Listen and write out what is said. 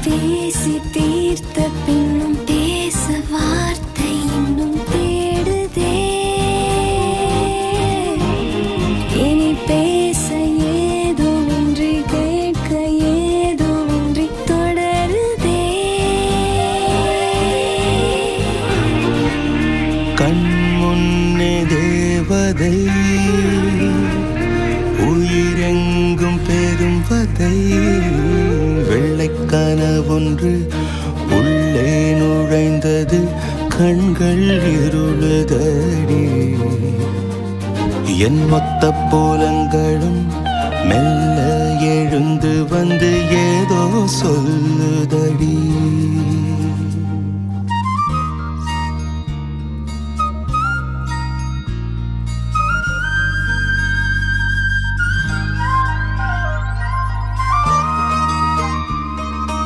பேசி தீர்த்த பின்னும் பேச வார்த்தை இன்னும் தேடுதே. இனி பேச ஏதோ ஒன்றி கேட்க ஏதோ ஒன்றி தொடருதே. கண் முன்னே தேவதை உயிரெங்கும் பெரும் வதை. வெள்ளைக்கனவொன்று உள்ளே நுழைந்தது கண்கள் இருளுதடி. என் மொத்த போலங்களும் மெல்ல எழுந்து வந்து ஏதோ சொல்லுதடி.